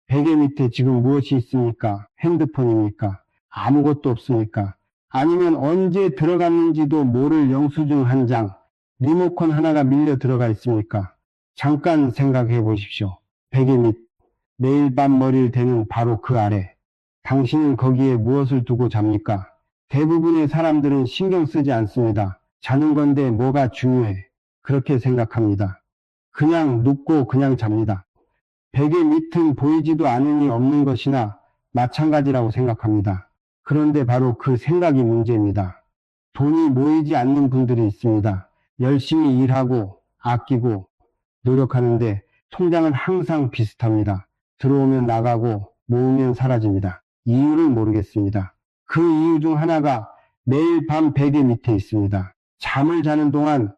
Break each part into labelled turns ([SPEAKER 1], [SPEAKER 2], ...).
[SPEAKER 1] 베개 밑에 지금 무엇이 있습니까? 핸드폰입니까? 아무것도 없습니까? 아니면 언제 들어갔는지도 모를 영수증 한 장, 리모컨 하나가 밀려 들어가 있습니까? 잠깐 생각해 보십시오. 베개 밑, 매일 밤 머리를 대는 바로 그 아래. 당신은 거기에 무엇을 두고 잡니까? 대부분의 사람들은 신경 쓰지 않습니다. 자는 건데 뭐가 중요해. 그렇게 생각합니다. 그냥 눕고 그냥 잡니다. 베개 밑은 보이지도 않으니 없는 것이나 마찬가지라고 생각합니다. 그런데 바로 그 생각이 문제입니다. 돈이 모이지 않는 분들이 있습니다. 열심히 일하고 아끼고 노력하는데 통장은 항상 비슷합니다. 들어오면 나가고 모으면 사라집니다. 이유를 모르겠습니다. 그 이유 중 하나가 매일 밤 베개 밑에 있습니다. 잠을 자는 동안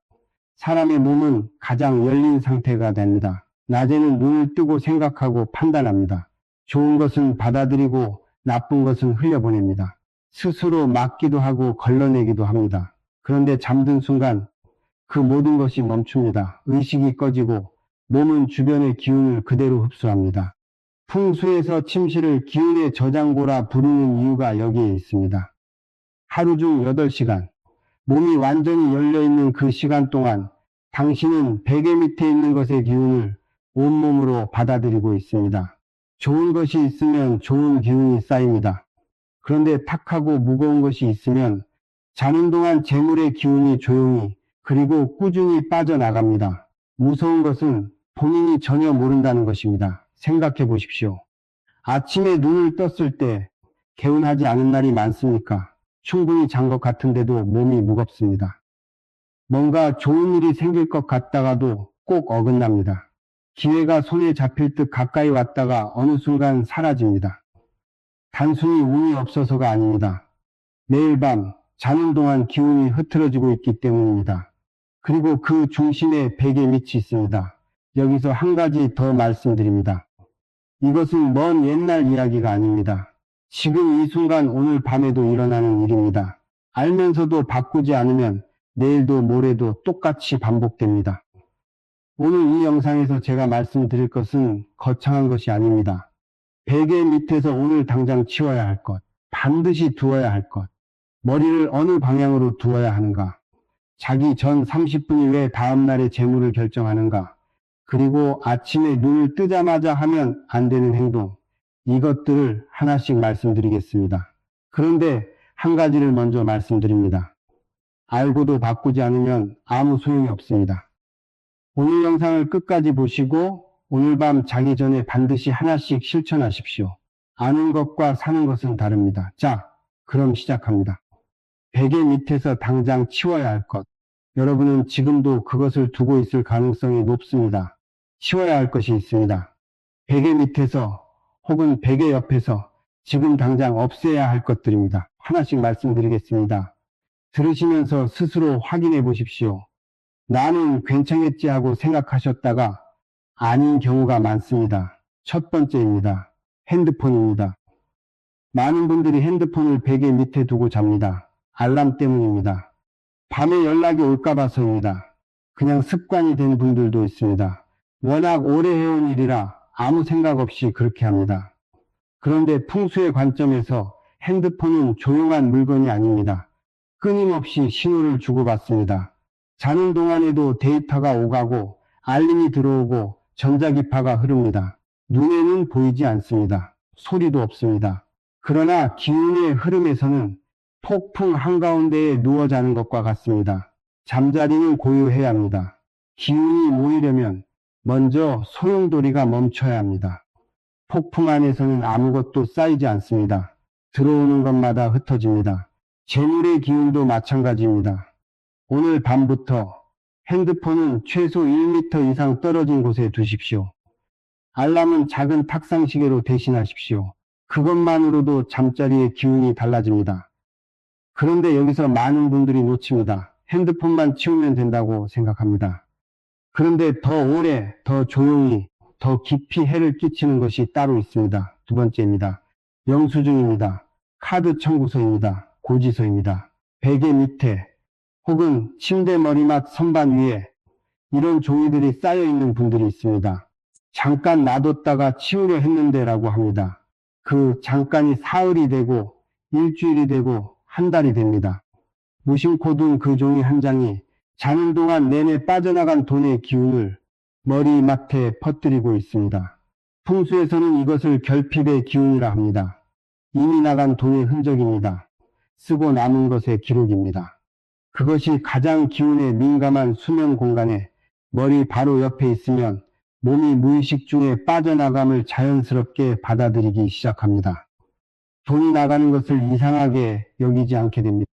[SPEAKER 1] 사람의 몸은 가장 열린 상태가 됩니다. 낮에는 눈을 뜨고 생각하고 판단합니다. 좋은 것은 받아들이고 나쁜 것은 흘려보냅니다. 스스로 막기도 하고 걸러내기도 합니다. 그런데 잠든 순간 그 모든 것이 멈춥니다. 의식이 꺼지고 몸은 주변의 기운을 그대로 흡수합니다. 풍수에서 침실을 기운의 저장고라 부르는 이유가 여기에 있습니다. 하루 중 8시간, 몸이 완전히 열려있는 그 시간 동안 당신은 베개 밑에 있는 것의 기운을 온몸으로 받아들이고 있습니다. 좋은 것이 있으면 좋은 기운이 쌓입니다. 그런데 탁하고 무거운 것이 있으면 자는 동안 재물의 기운이 조용히 그리고 꾸준히 빠져나갑니다. 무서운 것은 본인이 전혀 모른다는 것입니다. 생각해 보십시오. 아침에 눈을 떴을 때 개운하지 않은 날이 많습니까? 충분히 잔 것 같은데도 몸이 무겁습니다. 뭔가 좋은 일이 생길 것 같다가도 꼭 어긋납니다. 기회가 손에 잡힐 듯 가까이 왔다가 어느 순간 사라집니다. 단순히 운이 없어서가 아닙니다. 매일 밤 자는 동안 기운이 흐트러지고 있기 때문입니다. 그리고 그 중심에 베개 밑이 있습니다. 여기서 한 가지 더 말씀드립니다. 이것은 먼 옛날 이야기가 아닙니다. 지금 이 순간 오늘 밤에도 일어나는 일입니다. 알면서도 바꾸지 않으면 내일도 모레도 똑같이 반복됩니다. 오늘 이 영상에서 제가 말씀드릴 것은 거창한 것이 아닙니다. 베개 밑에서 오늘 당장 치워야 할 것, 반드시 두어야 할 것, 머리를 어느 방향으로 두어야 하는가, 자기 전 30분 이외에 다음날의 재물을 결정하는가, 그리고 아침에 눈을 뜨자마자 하면 안 되는 행동, 이것들을 하나씩 말씀드리겠습니다. 그런데 한 가지를 먼저 말씀드립니다. 알고도 바꾸지 않으면 아무 소용이 없습니다. 오늘 영상을 끝까지 보시고 오늘 밤 자기 전에 반드시 하나씩 실천하십시오. 아는 것과 사는 것은 다릅니다. 자, 그럼 시작합니다. 베개 밑에서 당장 치워야 할 것. 여러분은 지금도 그것을 두고 있을 가능성이 높습니다. 치워야 할 것이 있습니다. 베개 밑에서 혹은 베개 옆에서 지금 당장 없애야 할 것들입니다. 하나씩 말씀드리겠습니다. 들으시면서 스스로 확인해 보십시오. 나는 괜찮겠지 하고 생각하셨다가 아닌 경우가 많습니다. 첫 번째입니다. 핸드폰입니다. 많은 분들이 핸드폰을 베개 밑에 두고 잡니다. 알람 때문입니다. 밤에 연락이 올까 봐서입니다. 그냥 습관이 된 분들도 있습니다. 워낙 오래 해온 일이라 아무 생각 없이 그렇게 합니다. 그런데 풍수의 관점에서 핸드폰은 조용한 물건이 아닙니다. 끊임없이 신호를 주고받습니다. 자는 동안에도 데이터가 오가고 알림이 들어오고 전자기파가 흐릅니다. 눈에는 보이지 않습니다. 소리도 없습니다. 그러나 기운의 흐름에서는 폭풍 한가운데에 누워 자는 것과 같습니다. 잠자리는 고요해야 합니다. 기운이 모이려면 먼저 소용돌이가 멈춰야 합니다. 폭풍 안에서는 아무것도 쌓이지 않습니다. 들어오는 것마다 흩어집니다. 재물의 기운도 마찬가지입니다. 오늘 밤부터 핸드폰은 최소 1m 이상 떨어진 곳에 두십시오. 알람은 작은 탁상시계로 대신하십시오. 그것만으로도 잠자리의 기운이 달라집니다. 그런데 여기서 많은 분들이 놓칩니다. 핸드폰만 치우면 된다고 생각합니다. 그런데 더 오래, 더 조용히, 더 깊이 해를 끼치는 것이 따로 있습니다. 두 번째입니다. 영수증입니다. 카드 청구서입니다. 고지서입니다. 베개 밑에 혹은 침대 머리맡 선반 위에 이런 종이들이 쌓여 있는 분들이 있습니다. 잠깐 놔뒀다가 치우려 했는데 라고 합니다. 그 잠깐이 사흘이 되고 일주일이 되고 한 달이 됩니다. 무심코 둔 그 종이 한 장이 자는 동안 내내 빠져나간 돈의 기운을 머리맡에 퍼뜨리고 있습니다. 풍수에서는 이것을 결핍의 기운이라 합니다. 이미 나간 돈의 흔적입니다. 쓰고 남은 것의 기록입니다. 그것이 가장 기운에 민감한 수면 공간에 머리 바로 옆에 있으면 몸이 무의식 중에 빠져나감을 자연스럽게 받아들이기 시작합니다. 돈이 나가는 것을 이상하게 여기지 않게 됩니다.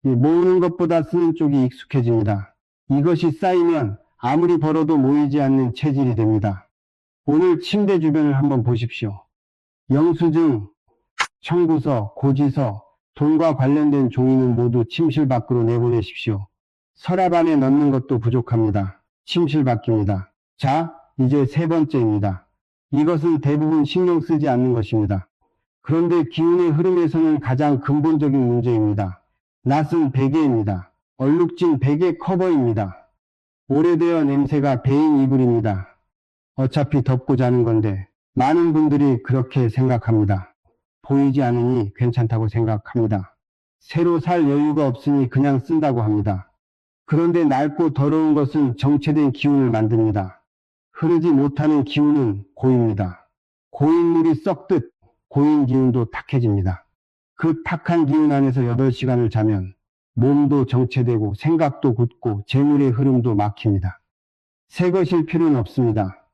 [SPEAKER 1] 모으는 것보다 쓰는 쪽이 익숙해집니다. 이것이 쌓이면 아무리 벌어도 모이지 않는 체질이 됩니다. 오늘 침대 주변을 한번 보십시오. 영수증, 청구서, 고지서, 돈과 관련된 종이는 모두 침실 밖으로 내보내십시오. 서랍 안에 넣는 것도 부족합니다. 침실 밖입니다. 자, 이제 세 번째입니다. 이것은 대부분 신경 쓰지 않는 것입니다. 그런데 기운의 흐름에서는 가장 근본적인 문제입니다. 낯은 베개입니다. 얼룩진 베개 커버입니다. 오래되어 냄새가 배인 이불입니다. 어차피 덮고 자는 건데 많은 분들이 그렇게 생각합니다. 보이지 않으니 괜찮다고 생각합니다. 새로 살 여유가 없으니 그냥 쓴다고 합니다. 그런데 낡고 더러운 것은 정체된 기운을 만듭니다. 흐르지 못하는 기운은 고입니다. 고인 물이 썩듯 고인 기운도 탁해집니다. 그 탁한 기운 안에서 8시간을 자면 몸도 정체되고 생각도 굳고 재물의 흐름도 막힙니다. 새 것일 필요는 없습니다.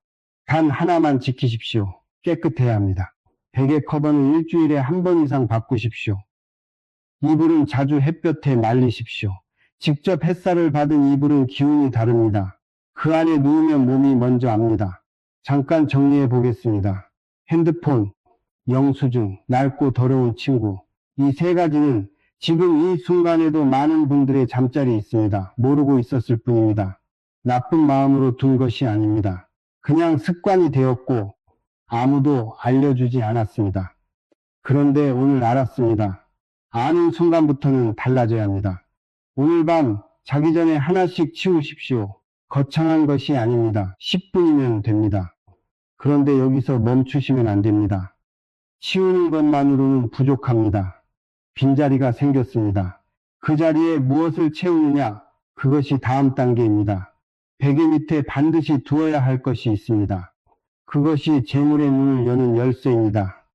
[SPEAKER 1] 단 하나만 지키십시오. 깨끗해야 합니다. 베개 커버는 일주일에 한 번 이상 바꾸십시오. 이불은 자주 햇볕에 말리십시오. 직접 햇살을 받은 이불은 기운이 다릅니다. 그 안에 누우면 몸이 먼저 압니다. 잠깐 정리해 보겠습니다. 핸드폰, 영수증, 낡고 더러운 친구. 이 세 가지는 지금 이 순간에도 많은 분들의 잠자리에 있습니다. 모르고 있었을 뿐입니다. 나쁜 마음으로 둔 것이 아닙니다. 그냥 습관이 되었고 아무도 알려주지 않았습니다. 그런데 오늘 알았습니다. 아는 순간부터는 달라져야 합니다. 오늘 밤 자기 전에 하나씩 치우십시오. 거창한 것이 아닙니다. 10분이면 됩니다. 그런데 여기서 멈추시면 안 됩니다. 치우는 것만으로는 부족합니다. 빈자리가 생겼습니다. 그 자리에 무엇을 채우느냐? 그것이 다음 단계입니다. 베개 밑에 반드시 두어야 할 것이 있습니다. 그것이 재물의 문을 여는 열쇠입니다.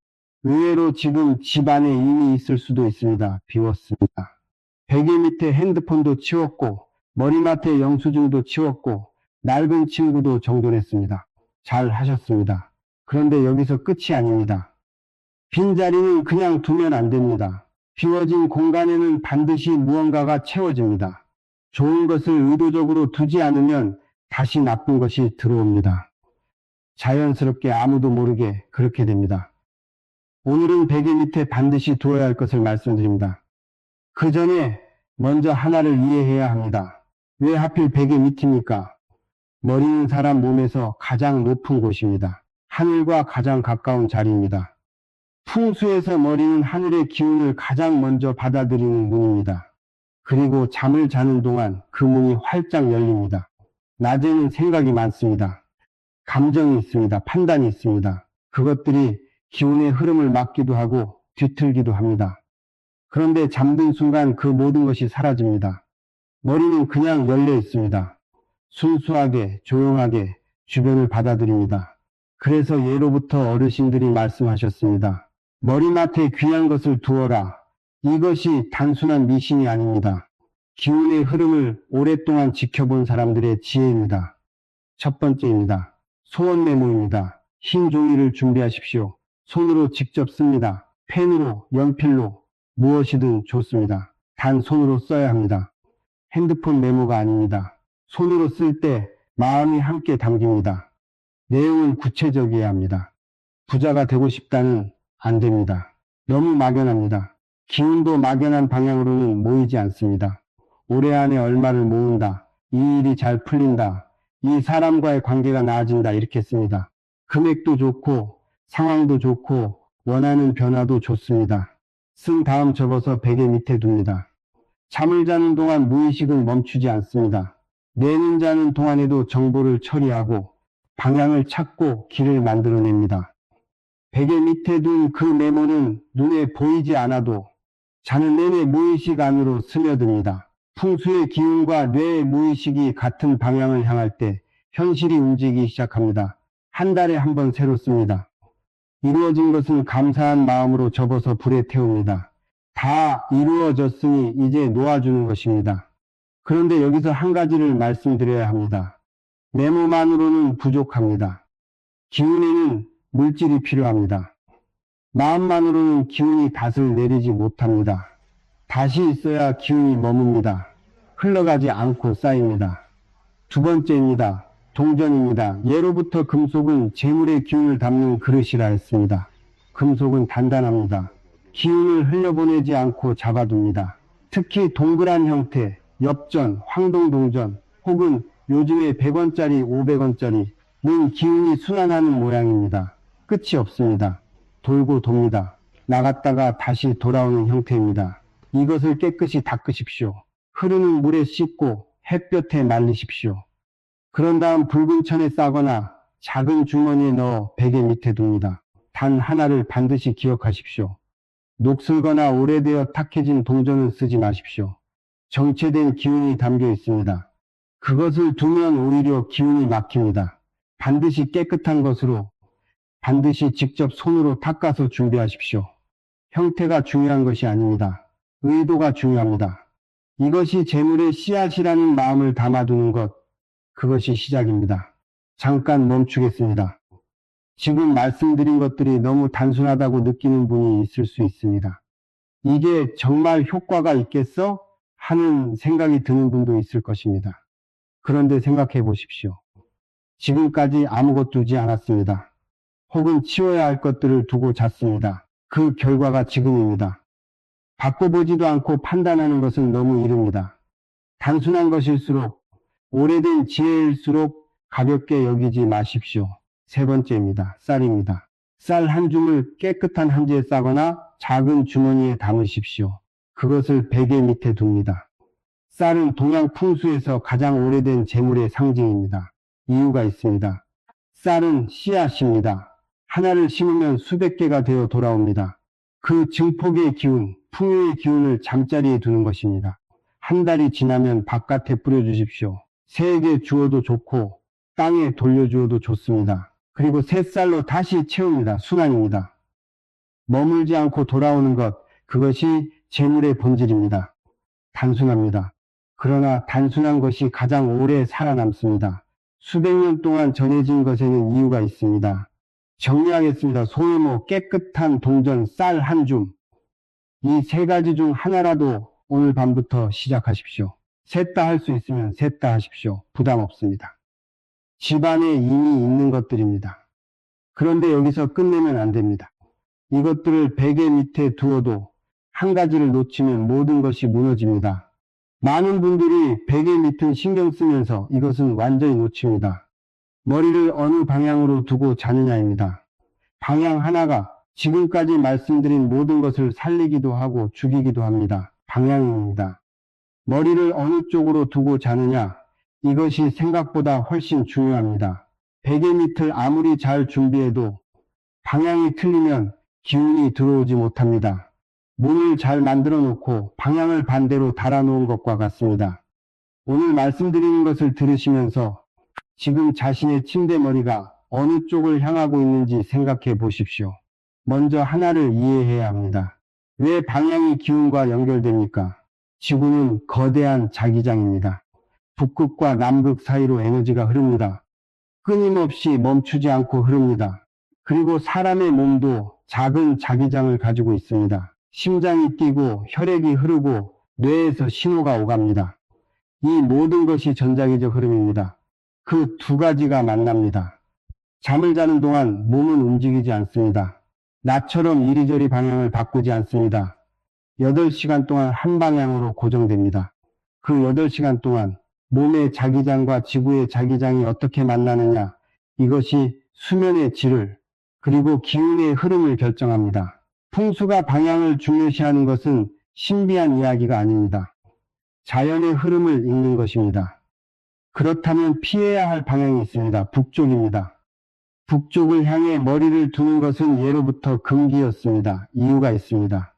[SPEAKER 1] 의외로 지금 집 안에 이미 있을 수도 있습니다. 비웠습니다. 베개 밑에 핸드폰도 치웠고 머리맡에 영수증도 치웠고 낡은 친구도 정돈했습니다. 잘 하셨습니다. 그런데 여기서 끝이 아닙니다. 빈자리는 그냥 두면 안 됩니다. 비워진 공간에는 반드시 무언가가 채워집니다. 좋은 것을 의도적으로 두지 않으면 다시 나쁜 것이 들어옵니다. 자연스럽게 아무도 모르게 그렇게 됩니다. 오늘은 베개 밑에 반드시 두어야 할 것을 말씀드립니다. 그 전에 먼저 하나를 이해해야 합니다. 왜 하필 베개 밑입니까? 머리는 사람 몸에서 가장 높은 곳입니다. 하늘과 가장 가까운 자리입니다. 풍수에서 머리는 하늘의 기운을 가장 먼저 받아들이는 문입니다. 그리고 잠을 자는 동안 그 문이 활짝 열립니다. 낮에는 생각이 많습니다. 감정이 있습니다. 판단이 있습니다. 그것들이 기운의 흐름을 막기도 하고 뒤틀기도 합니다. 그런데 잠든 순간 그 모든 것이 사라집니다. 머리는 그냥 열려 있습니다. 순수하게 조용하게 주변을 받아들입니다. 그래서 예로부터 어르신들이 말씀하셨습니다. 머리맡에 귀한 것을 두어라. 이것이 단순한 미신이 아닙니다. 기운의 흐름을 오랫동안 지켜본 사람들의 지혜입니다. 첫 번째입니다. 소원 메모입니다. 흰 종이를 준비하십시오. 손으로 직접 씁니다. 펜으로, 연필로, 무엇이든 좋습니다. 단 손으로 써야 합니다. 핸드폰 메모가 아닙니다. 손으로 쓸 때 마음이 함께 담깁니다. 내용은 구체적이어야 합니다. 부자가 되고 싶다는 안 됩니다. 너무 막연합니다. 기운도 막연한 방향으로는 모이지 않습니다. 올해 안에 얼마를 모은다. 이 일이 잘 풀린다. 이 사람과의 관계가 나아진다. 이렇게 씁니다. 금액도 좋고 상황도 좋고 원하는 변화도 좋습니다. 쓴 다음 접어서 베개 밑에 둡니다. 잠을 자는 동안 무의식은 멈추지 않습니다. 내는 자는 동안에도 정보를 처리하고 방향을 찾고 길을 만들어냅니다. 베개 밑에 둔 그 메모는 눈에 보이지 않아도 자는 내내 무의식 안으로 스며듭니다. 풍수의 기운과 뇌의 무의식이 같은 방향을 향할 때 현실이 움직이기 시작합니다. 한 달에 한 번 새로 씁니다. 이루어진 것은 감사한 마음으로 접어서 불에 태웁니다. 다 이루어졌으니 이제 놓아주는 것입니다. 그런데 여기서 한 가지를 말씀드려야 합니다. 메모만으로는 부족합니다. 기운에는 물질이 필요합니다. 마음만으로는 기운이 닷을 내리지 못합니다. 닷이 있어야 기운이 머뭅니다. 흘러가지 않고 쌓입니다. 두 번째입니다. 동전입니다. 예로부터 금속은 재물의 기운을 담는 그릇이라 했습니다. 금속은 단단합니다. 기운을 흘려보내지 않고 잡아둡니다. 특히 동그란 형태, 엽전, 황동동전 혹은 요즘의 100원짜리, 500원짜리는 기운이 순환하는 모양입니다. 끝이 없습니다. 돌고 돕니다. 나갔다가 다시 돌아오는 형태입니다. 이것을 깨끗이 닦으십시오. 흐르는 물에 씻고 햇볕에 말리십시오. 그런 다음 붉은 천에 싸거나 작은 주머니에 넣어 베개 밑에 둡니다. 단 하나를 반드시 기억하십시오. 녹슬거나 오래되어 탁해진 동전은 쓰지 마십시오. 정체된 기운이 담겨 있습니다. 그것을 두면 오히려 기운이 막힙니다. 반드시 깨끗한 것으로, 반드시 직접 손으로 닦아서 준비하십시오. 형태가 중요한 것이 아닙니다. 의도가 중요합니다. 이것이 재물의 씨앗이라는 마음을 담아두는 것, 그것이 시작입니다. 잠깐 멈추겠습니다. 지금 말씀드린 것들이 너무 단순하다고 느끼는 분이 있을 수 있습니다. 이게 정말 효과가 있겠어? 하는 생각이 드는 분도 있을 것입니다. 그런데 생각해 보십시오. 지금까지 아무것도 두지 않았습니다. 혹은 치워야 할 것들을 두고 잤습니다. 그 결과가 지금입니다. 바꿔보지도 않고 판단하는 것은 너무 이릅니다. 단순한 것일수록, 오래된 지혜일수록 가볍게 여기지 마십시오. 세 번째입니다. 쌀입니다. 쌀 한 줌을 깨끗한 한지에 싸거나 작은 주머니에 담으십시오. 그것을 베개 밑에 둡니다. 쌀은 동양 풍수에서 가장 오래된 재물의 상징입니다. 이유가 있습니다. 쌀은 씨앗입니다. 하나를 심으면 수백 개가 되어 돌아옵니다. 그 증폭의 기운, 풍요의 기운을 잠자리에 두는 것입니다. 한 달이 지나면 바깥에 뿌려주십시오. 새에게 주어도 좋고 땅에 돌려주어도 좋습니다. 그리고 새 쌀로 다시 채웁니다. 순환입니다. 머물지 않고 돌아오는 것, 그것이 재물의 본질입니다. 단순합니다. 그러나 단순한 것이 가장 오래 살아남습니다. 수백 년 동안 전해진 것에는 이유가 있습니다. 정리하겠습니다. 소메모, 깨끗한 동전, 쌀 한 줌. 이 세 가지 중 하나라도 오늘 밤부터 시작하십시오. 셋 다 할 수 있으면 셋 다 하십시오. 부담 없습니다. 집안에 이미 있는 것들입니다. 그런데 여기서 끝내면 안 됩니다. 이것들을 베개 밑에 두어도 한 가지를 놓치면 모든 것이 무너집니다. 많은 분들이 베개 밑을 신경 쓰면서 이것은 완전히 놓칩니다. 머리를 어느 방향으로 두고 자느냐입니다. 방향 하나가 지금까지 말씀드린 모든 것을 살리기도 하고 죽이기도 합니다. 방향입니다. 머리를 어느 쪽으로 두고 자느냐, 이것이 생각보다 훨씬 중요합니다. 베개 밑을 아무리 잘 준비해도 방향이 틀리면 기운이 들어오지 못합니다. 문을 잘 만들어 놓고 방향을 반대로 달아놓은 것과 같습니다. 오늘 말씀드리는 것을 들으시면서 지금 자신의 침대 머리가 어느 쪽을 향하고 있는지 생각해 보십시오. 먼저 하나를 이해해야 합니다. 왜 방향이 기운과 연결됩니까? 지구는 거대한 자기장입니다. 북극과 남극 사이로 에너지가 흐릅니다. 끊임없이 멈추지 않고 흐릅니다. 그리고 사람의 몸도 작은 자기장을 가지고 있습니다. 심장이 뛰고 혈액이 흐르고 뇌에서 신호가 오갑니다. 이 모든 것이 전자기적 흐름입니다. 그 두 가지가 만납니다. 잠을 자는 동안 몸은 움직이지 않습니다. 나처럼 이리저리 방향을 바꾸지 않습니다. 8시간 동안 한 방향으로 고정됩니다. 그 8시간 동안 몸의 자기장과 지구의 자기장이 어떻게 만나느냐, 이것이 수면의 질을 그리고 기운의 흐름을 결정합니다. 풍수가 방향을 중요시하는 것은 신비한 이야기가 아닙니다. 자연의 흐름을 읽는 것입니다. 그렇다면 피해야 할 방향이 있습니다. 북쪽입니다. 북쪽을 향해 머리를 두는 것은 예로부터 금기였습니다. 이유가 있습니다.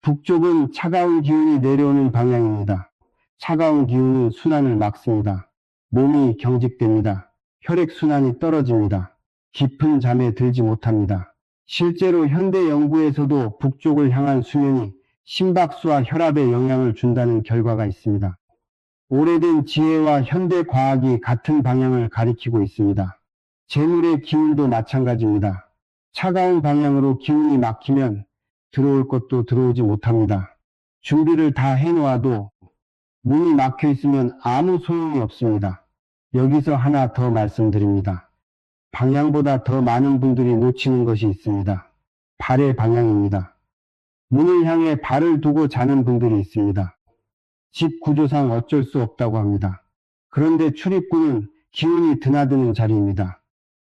[SPEAKER 1] 북쪽은 차가운 기운이 내려오는 방향입니다. 차가운 기운은 순환을 막습니다. 몸이 경직됩니다. 혈액순환이 떨어집니다. 깊은 잠에 들지 못합니다. 실제로 현대 연구에서도 북쪽을 향한 수면이 심박수와 혈압에 영향을 준다는 결과가 있습니다. 오래된 지혜와 현대 과학이 같은 방향을 가리키고 있습니다. 재물의 기운도 마찬가지입니다. 차가운 방향으로 기운이 막히면 들어올 것도 들어오지 못합니다. 준비를 다 해놓아도 문이 막혀 있으면 아무 소용이 없습니다. 여기서 하나 더 말씀드립니다. 방향보다 더 많은 분들이 놓치는 것이 있습니다. 발의 방향입니다. 문을 향해 발을 두고 자는 분들이 있습니다. 집 구조상 어쩔 수 없다고 합니다. 그런데 출입구는 기운이 드나드는 자리입니다.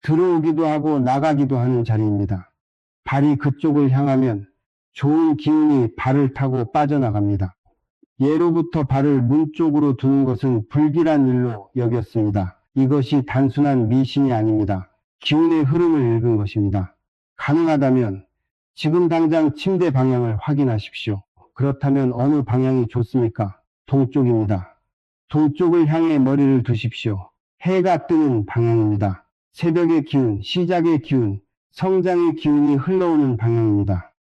[SPEAKER 1] 들어오기도 하고 나가기도 하는 자리입니다. 발이 그쪽을 향하면 좋은 기운이 발을 타고 빠져나갑니다. 예로부터 발을 문 쪽으로 두는 것은 불길한 일로 여겼습니다. 이것이 단순한 미신이 아닙니다. 기운의 흐름을 읽은 것입니다. 가능하다면 지금 당장 침대 방향을 확인하십시오. 그렇다면 어느 방향이 좋습니까? 동쪽입니다. 동쪽을 향해 머리를 두십시오. 해가 뜨는 방향입니다. 새벽의 기운, 시작의 기운, 성장의 기운이 흘러오는 방향입니다.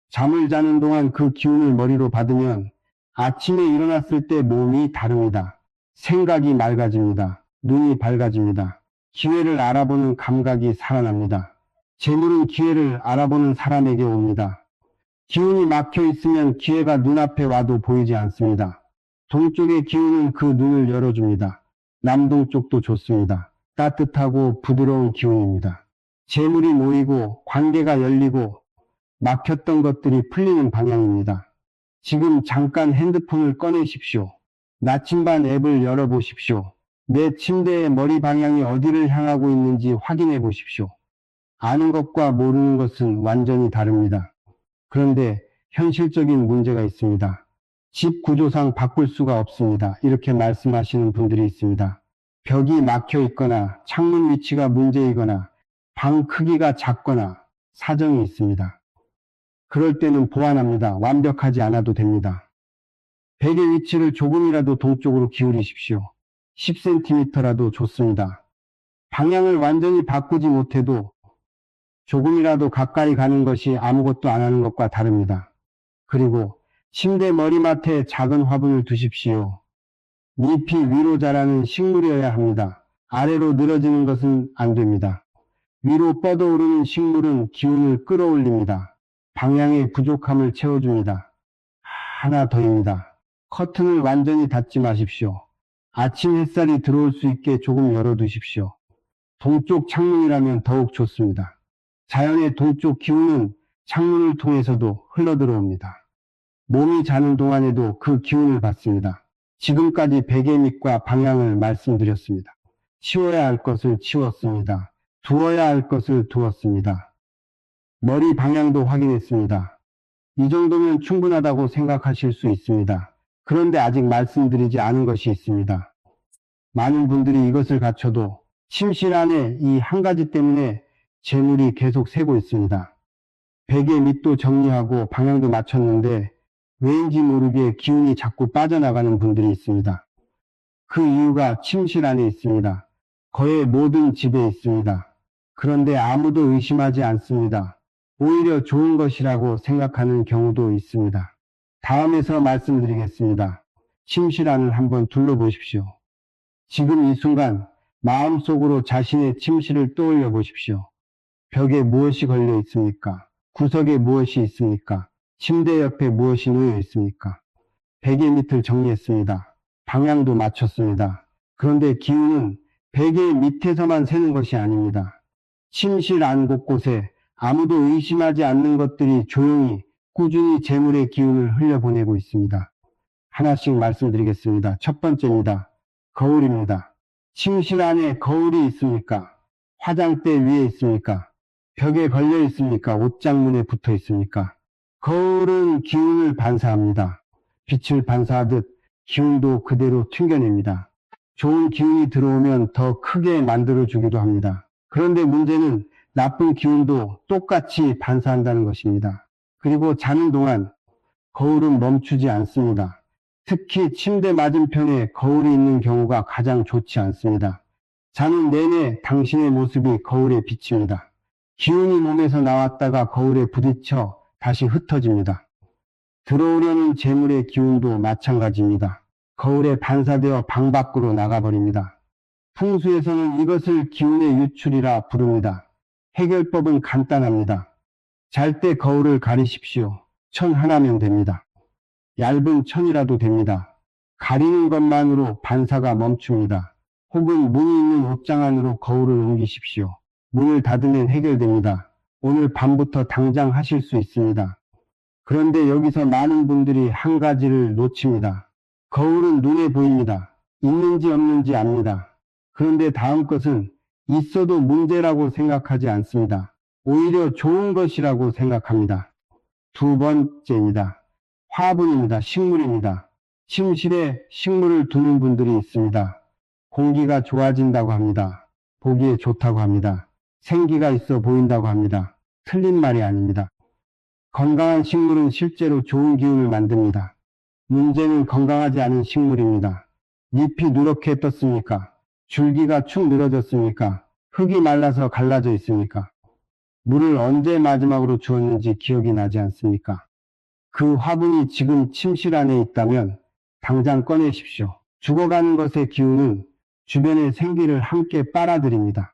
[SPEAKER 1] 잠을 자는 동안 그 기운을 머리로 받으면 아침에 일어났을 때 몸이 다릅니다. 생각이 맑아집니다. 눈이 밝아집니다. 기회를 알아보는 감각이 살아납니다. 재물은 기회를 알아보는 사람에게 옵니다. 기운이 막혀 있으면 기회가 눈앞에 와도 보이지 않습니다. 동쪽의 기운은 그 눈을 열어줍니다. 남동쪽도 좋습니다. 따뜻하고 부드러운 기운입니다. 재물이 모이고 관계가 열리고 막혔던 것들이 풀리는 방향입니다. 지금 잠깐 핸드폰을 꺼내십시오. 나침반 앱을 열어보십시오. 내 침대의 머리 방향이 어디를 향하고 있는지 확인해 보십시오. 아는 것과 모르는 것은 완전히 다릅니다. 그런데 현실적인 문제가 있습니다. 집 구조상 바꿀 수가 없습니다. 이렇게 말씀하시는 분들이 있습니다. 벽이 막혀 있거나 창문 위치가 문제이거나 방 크기가 작거나 사정이 있습니다. 그럴 때는 보완합니다. 완벽하지 않아도 됩니다. 벽의 위치를 조금이라도 동쪽으로 기울이십시오. 10cm라도 좋습니다. 방향을 완전히 바꾸지 못해도 조금이라도 가까이 가는 것이 아무것도 안 하는 것과 다릅니다. 그리고 침대 머리맡에 작은 화분을 두십시오. 잎이 위로 자라는 식물이어야 합니다. 아래로 늘어지는 것은 안 됩니다. 위로 뻗어오르는 식물은 기운을 끌어올립니다. 방향의 부족함을 채워줍니다. 하나 더입니다. 커튼을 완전히 닫지 마십시오. 아침 햇살이 들어올 수 있게 조금 열어두십시오. 동쪽 창문이라면 더욱 좋습니다. 자연의 동쪽 기운은 창문을 통해서도 흘러들어옵니다. 몸이 자는 동안에도 그 기운을 받습니다. 지금까지 베개 밑과 방향을 말씀드렸습니다. 치워야 할 것을 치웠습니다. 두어야 할 것을 두었습니다. 머리 방향도 확인했습니다. 이 정도면 충분하다고 생각하실 수 있습니다. 그런데 아직 말씀드리지 않은 것이 있습니다. 많은 분들이 이것을 갖춰도 침실 안에 이 한 가지 때문에 재물이 계속 새고 있습니다. 베개 밑도 정리하고 방향도 맞췄는데 왜인지 모르게 기운이 자꾸 빠져나가는 분들이 있습니다. 그 이유가 침실 안에 있습니다. 거의 모든 집에 있습니다. 그런데 아무도 의심하지 않습니다. 오히려 좋은 것이라고 생각하는 경우도 있습니다. 다음에서 말씀드리겠습니다. 침실 안을 한번 둘러보십시오. 지금 이 순간 마음속으로 자신의 침실을 떠올려 보십시오. 벽에 무엇이 걸려 있습니까? 구석에 무엇이 있습니까? 침대 옆에 무엇이 놓여 있습니까? 베개 밑을 정리했습니다. 방향도 맞췄습니다. 그런데 기운은 베개 밑에서만 새는 것이 아닙니다. 침실 안 곳곳에 아무도 의심하지 않는 것들이 조용히 꾸준히 재물의 기운을 흘려보내고 있습니다. 하나씩 말씀드리겠습니다. 첫 번째입니다. 거울입니다. 침실 안에 거울이 있습니까? 화장대 위에 있습니까? 벽에 걸려 있습니까? 옷장문에 붙어 있습니까? 거울은 기운을 반사합니다. 빛을 반사하듯 기운도 그대로 튕겨냅니다. 좋은 기운이 들어오면 더 크게 만들어주기도 합니다. 그런데 문제는 나쁜 기운도 똑같이 반사한다는 것입니다. 그리고 자는 동안 거울은 멈추지 않습니다. 특히 침대 맞은편에 거울이 있는 경우가 가장 좋지 않습니다. 자는 내내 당신의 모습이 거울에 비칩니다. 기운이 몸에서 나왔다가 거울에 부딪혀 다시 흩어집니다. 들어오려는 재물의 기운도 마찬가지입니다. 거울에 반사되어 방 밖으로 나가버립니다. 풍수에서는 이것을 기운의 유출이라 부릅니다. 해결법은 간단합니다. 잘 때 거울을 가리십시오. 천 하나면 됩니다. 얇은 천이라도 됩니다. 가리는 것만으로 반사가 멈춥니다. 혹은 문이 있는 옷장 안으로 거울을 옮기십시오. 문을 닫으면 해결됩니다. 오늘 밤부터 당장 하실 수 있습니다. 그런데 여기서 많은 분들이 한 가지를 놓칩니다. 거울은 눈에 보입니다. 있는지 없는지 압니다. 그런데 다음 것은 있어도 문제라고 생각하지 않습니다. 오히려 좋은 것이라고 생각합니다. 두 번째입니다. 화분입니다. 식물입니다. 침실에 식물을 두는 분들이 있습니다. 공기가 좋아진다고 합니다. 보기에 좋다고 합니다. 생기가 있어 보인다고 합니다. 틀린 말이 아닙니다. 건강한 식물은 실제로 좋은 기운을 만듭니다. 문제는 건강하지 않은 식물입니다. 잎이 누렇게 떴습니까? 줄기가 축 늘어졌습니까? 흙이 말라서 갈라져 있습니까? 물을 언제 마지막으로 주었는지 기억이 나지 않습니까? 그 화분이 지금 침실 안에 있다면 당장 꺼내십시오. 죽어가는 것의 기운은 주변의 생기를 함께 빨아들입니다.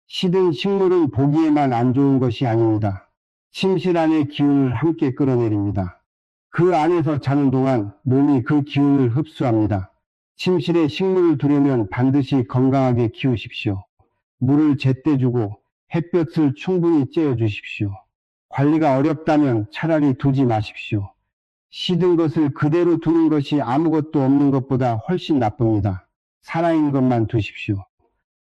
[SPEAKER 1] 시든 식물은 보기에만 안 좋은 것이 아닙니다. 침실 안의 기운을 함께 끌어내립니다. 그 안에서 자는 동안 몸이 그 기운을 흡수합니다. 침실에 식물을 두려면 반드시 건강하게 키우십시오. 물을 제때 주고 햇볕을 충분히 쬐어 주십시오. 관리가 어렵다면 차라리 두지 마십시오. 시든 것을 그대로 두는 것이 아무것도 없는 것보다 훨씬 나쁩니다. 살아있는 것만 두십시오.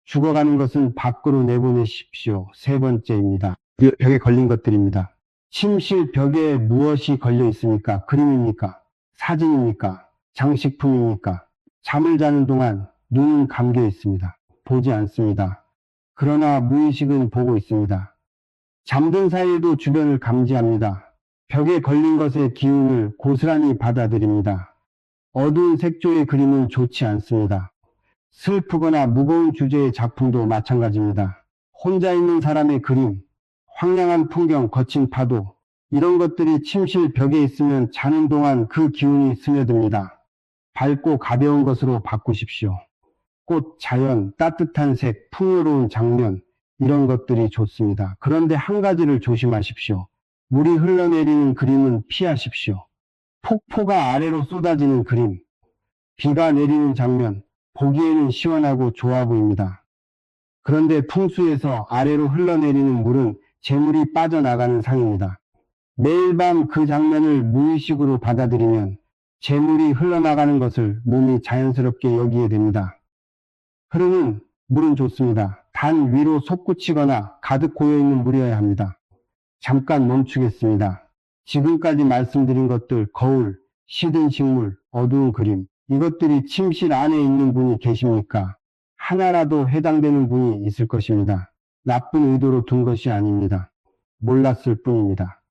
[SPEAKER 1] 죽어가는 것은 밖으로 내보내십시오. 세 번째입니다. 벽에 걸린 것들입니다. 침실 벽에 무엇이 걸려 있습니까? 그림입니까? 사진입니까? 장식품입니까? 잠을 자는 동안 눈은 감겨 있습니다. 보지 않습니다. 그러나 무의식은 보고 있습니다. 잠든 사이에도 주변을 감지합니다. 벽에 걸린 것의 기운을 고스란히 받아들입니다. 어두운 색조의 그림은 좋지 않습니다. 슬프거나 무거운 주제의 작품도 마찬가지입니다. 혼자 있는 사람의 그림, 황량한 풍경, 거친 파도, 이런 것들이 침실 벽에 있으면 자는 동안 그 기운이 스며듭니다. 밝고 가벼운 것으로 바꾸십시오. 꽃, 자연, 따뜻한 색, 풍요로운 장면, 이런 것들이 좋습니다. 그런데 한 가지를 조심하십시오. 물이 흘러내리는 그림은 피하십시오. 폭포가 아래로 쏟아지는 그림, 비가 내리는 장면, 보기에는 시원하고 좋아 보입니다. 그런데 풍수에서 아래로 흘러내리는 물은 재물이 빠져나가는 상입니다. 매일 밤 그 장면을 무의식으로 받아들이면 재물이 흘러나가는 것을 몸이 자연스럽게 여기게 됩니다. 흐르는 물은 좋습니다. 단 위로 솟구치거나 가득 고여있는 물이어야 합니다. 잠깐 멈추겠습니다. 지금까지 말씀드린 것들, 거울, 시든 식물, 어두운 그림, 이것들이 침실 안에 있는 분이 계십니까? 하나라도 해당되는 분이 있을 것입니다. 나쁜 의도로 둔 것이 아닙니다. 몰랐을 뿐입니다.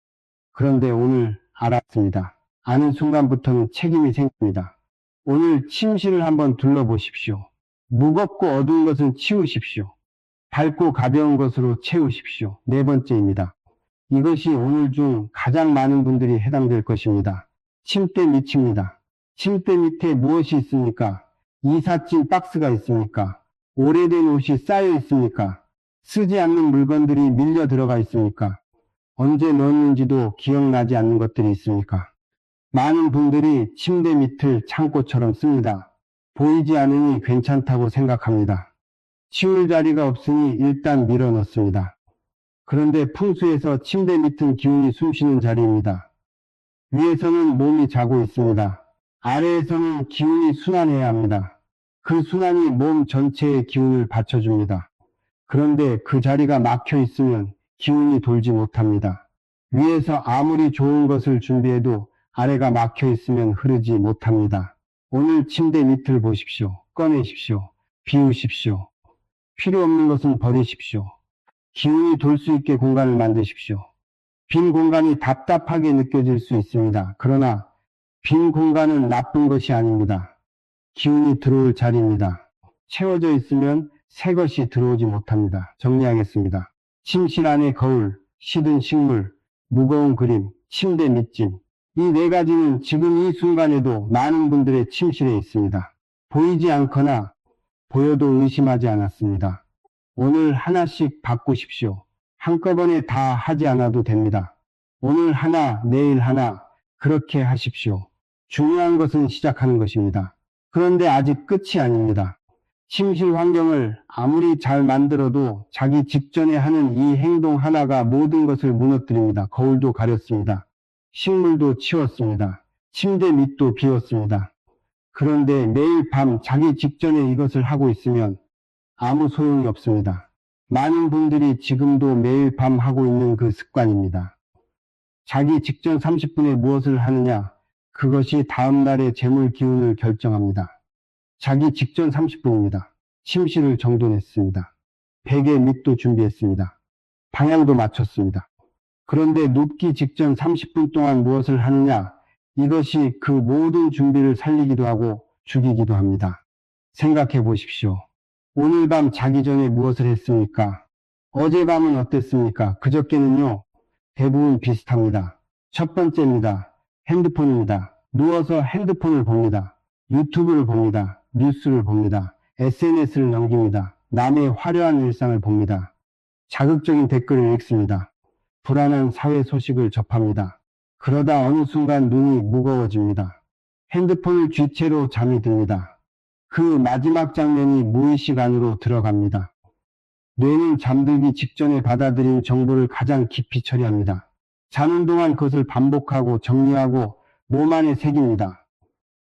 [SPEAKER 1] 그런데 오늘 알았습니다. 아는 순간부터는 책임이 생깁니다. 오늘 침실을 한번 둘러보십시오. 무겁고 어두운 것은 치우십시오. 밝고 가벼운 것으로 채우십시오. 네 번째입니다. 이것이 오늘 중 가장 많은 분들이 해당될 것입니다. 침대 밑입니다. 침대 밑에 무엇이 있습니까? 이삿짐 박스가 있습니까? 오래된 옷이 쌓여 있습니까? 쓰지 않는 물건들이 밀려 들어가 있습니까? 언제 넣었는지도 기억나지 않는 것들이 있습니까? 많은 분들이 침대 밑을 창고처럼 씁니다. 보이지 않으니 괜찮다고 생각합니다. 치울 자리가 없으니 일단 밀어 넣습니다. 그런데 풍수에서 침대 밑은 기운이 숨쉬는 자리입니다. 위에서는 몸이 자고 있습니다. 아래에서는 기운이 순환해야 합니다. 그 순환이 몸 전체의 기운을 받쳐줍니다. 그런데 그 자리가 막혀 있으면 기운이 돌지 못합니다. 위에서 아무리 좋은 것을 준비해도 아래가 막혀 있으면 흐르지 못합니다. 오늘 침대 밑을 보십시오. 꺼내십시오. 비우십시오. 필요 없는 것은 버리십시오. 기운이 돌 수 있게 공간을 만드십시오. 빈 공간이 답답하게 느껴질 수 있습니다. 그러나 빈 공간은 나쁜 것이 아닙니다. 기운이 들어올 자리입니다. 채워져 있으면 새 것이 들어오지 못합니다. 정리하겠습니다. 침실 안의 거울, 시든 식물, 무거운 그림, 침대 밑짐. 이 네 가지는 지금 이 순간에도 많은 분들의 침실에 있습니다. 보이지 않거나 보여도 의심하지 않았습니다. 오늘 하나씩 바꾸십시오. 한꺼번에 다 하지 않아도 됩니다. 오늘 하나, 내일 하나, 그렇게 하십시오. 중요한 것은 시작하는 것입니다. 그런데 아직 끝이 아닙니다. 침실 환경을 아무리 잘 만들어도 자기 직전에 하는 이 행동 하나가 모든 것을 무너뜨립니다. 거울도 가렸습니다. 식물도 치웠습니다. 침대 밑도 비웠습니다. 그런데 매일 밤 자기 직전에 이것을 하고 있으면 아무 소용이 없습니다. 많은 분들이 지금도 매일 밤 하고 있는 그 습관입니다. 자기 직전 30분에 무엇을 하느냐, 그것이 다음날의 재물 기운을 결정합니다. 자기 직전 30분입니다. 침실을 정돈했습니다. 베개 밑도 준비했습니다. 방향도 맞췄습니다. 그런데 눕기 직전 30분 동안 무엇을 하느냐, 이것이 그 모든 준비를 살리기도 하고 죽이기도 합니다. 생각해 보십시오. 오늘 밤 자기 전에 무엇을 했습니까? 어젯밤은 어땠습니까? 그저께는요, 대부분 비슷합니다. 첫 번째입니다. 핸드폰입니다. 누워서 핸드폰을 봅니다. 유튜브를 봅니다. 뉴스를 봅니다. SNS를 넘깁니다. 남의 화려한 일상을 봅니다. 자극적인 댓글을 읽습니다. 불안한 사회 소식을 접합니다. 그러다 어느 순간 눈이 무거워집니다. 핸드폰을 쥐채로 잠이 듭니다. 그 마지막 장면이 무의식 안으로 들어갑니다. 뇌는 잠들기 직전에 받아들인 정보를 가장 깊이 처리합니다. 자는 동안 그것을 반복하고 정리하고 몸 안에 새깁니다.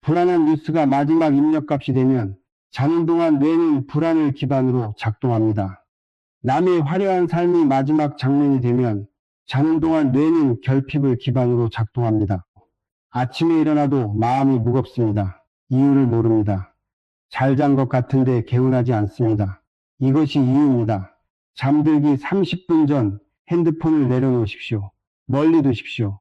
[SPEAKER 1] 불안한 뉴스가 마지막 입력값이 되면 자는 동안 뇌는 불안을 기반으로 작동합니다. 남의 화려한 삶이 마지막 장면이 되면 자는 동안 뇌는 결핍을 기반으로 작동합니다. 아침에 일어나도 마음이 무겁습니다. 이유를 모릅니다. 잘 잔 것 같은데 개운하지 않습니다. 이것이 이유입니다. 잠들기 30분 전 핸드폰을 내려놓으십시오. 멀리 두십시오.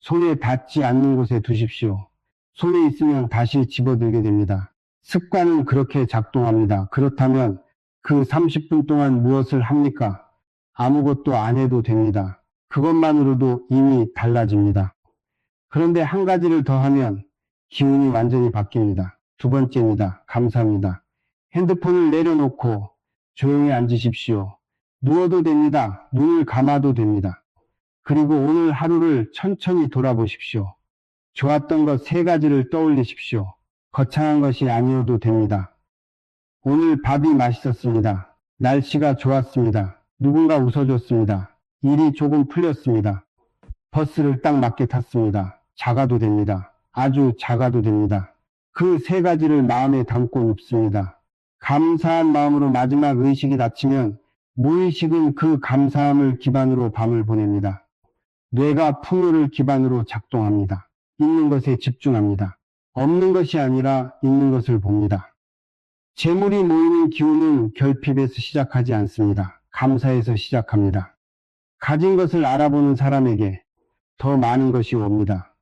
[SPEAKER 1] 손에 닿지 않는 곳에 두십시오. 손에 있으면 다시 집어들게 됩니다. 습관은 그렇게 작동합니다. 그렇다면 그 30분 동안 무엇을 합니까? 아무것도 안 해도 됩니다. 그것만으로도 이미 달라집니다. 그런데 한 가지를 더 하면 기운이 완전히 바뀝니다. 두 번째입니다. 감사합니다. 핸드폰을 내려놓고 조용히 앉으십시오. 누워도 됩니다. 눈을 감아도 됩니다. 그리고 오늘 하루를 천천히 돌아보십시오. 좋았던 것 세 가지를 떠올리십시오. 거창한 것이 아니어도 됩니다. 오늘 밥이 맛있었습니다. 날씨가 좋았습니다. 누군가 웃어줬습니다. 일이 조금 풀렸습니다. 버스를 딱 맞게 탔습니다. 작아도 됩니다. 아주 작아도 됩니다. 그 세 가지를 마음에 담고 눕습니다. 감사한 마음으로 마지막 의식이 닫히면 무의식은 그 감사함을 기반으로 밤을 보냅니다. 뇌가 풍요를 기반으로 작동합니다. 있는 것에 집중합니다. 없는 것이 아니라 있는 것을 봅니다. 재물이 모이는 기운은 결핍에서 시작하지 않습니다. 감사에서 시작합니다. 가진 것을 알아보는 사람에게 더 많은 것이 옵니다.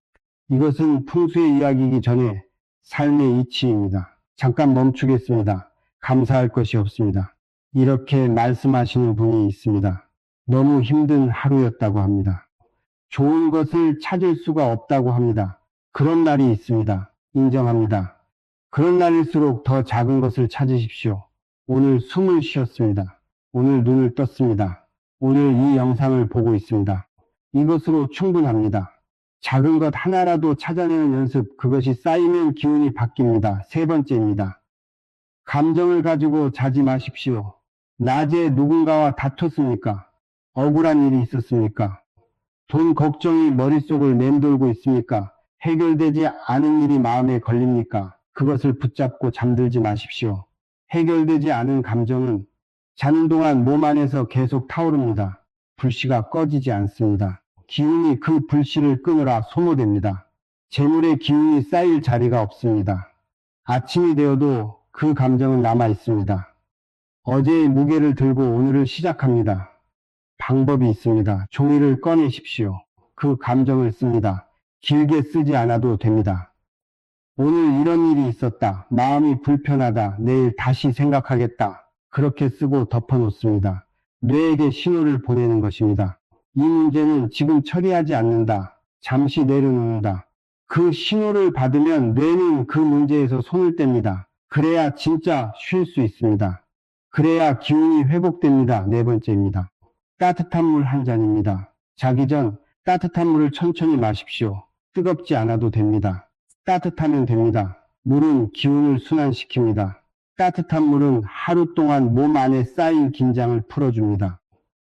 [SPEAKER 1] 이것은 풍수의 이야기이기 전에 삶의 이치입니다. 잠깐 멈추겠습니다. 감사할 것이 없습니다. 이렇게 말씀하시는 분이 있습니다. 너무 힘든 하루였다고 합니다. 좋은 것을 찾을 수가 없다고 합니다. 그런 날이 있습니다. 인정합니다. 그런 날일수록 더 작은 것을 찾으십시오. 오늘 숨을 쉬었습니다. 오늘 눈을 떴습니다. 오늘 이 영상을 보고 있습니다. 이것으로 충분합니다. 작은 것 하나라도 찾아내는 연습, 그것이 쌓이면 기운이 바뀝니다. 세 번째입니다. 감정을 가지고 자지 마십시오. 낮에 누군가와 다퉜습니까? 억울한 일이 있었습니까? 돈 걱정이 머릿속을 맴돌고 있습니까? 해결되지 않은 일이 마음에 걸립니까? 그것을 붙잡고 잠들지 마십시오. 해결되지 않은 감정은 자는 동안 몸 안에서 계속 타오릅니다. 불씨가 꺼지지 않습니다. 기운이 그 불씨를 끄느라 소모됩니다. 재물의 기운이 쌓일 자리가 없습니다. 아침이 되어도 그 감정은 남아 있습니다. 어제의 무게를 들고 오늘을 시작합니다. 방법이 있습니다. 종이를 꺼내십시오. 그 감정을 씁니다. 길게 쓰지 않아도 됩니다. 오늘 이런 일이 있었다. 마음이 불편하다. 내일 다시 생각하겠다. 그렇게 쓰고 덮어놓습니다. 뇌에게 신호를 보내는 것입니다. 이 문제는 지금 처리하지 않는다. 잠시 내려놓는다. 그 신호를 받으면 뇌는 그 문제에서 손을 뗍니다. 그래야 진짜 쉴 수 있습니다. 그래야 기운이 회복됩니다. 네 번째입니다. 따뜻한 물 한 잔입니다. 자기 전 따뜻한 물을 천천히 마십시오. 뜨겁지 않아도 됩니다. 따뜻하면 됩니다. 물은 기운을 순환시킵니다. 따뜻한 물은 하루 동안 몸 안에 쌓인 긴장을 풀어줍니다.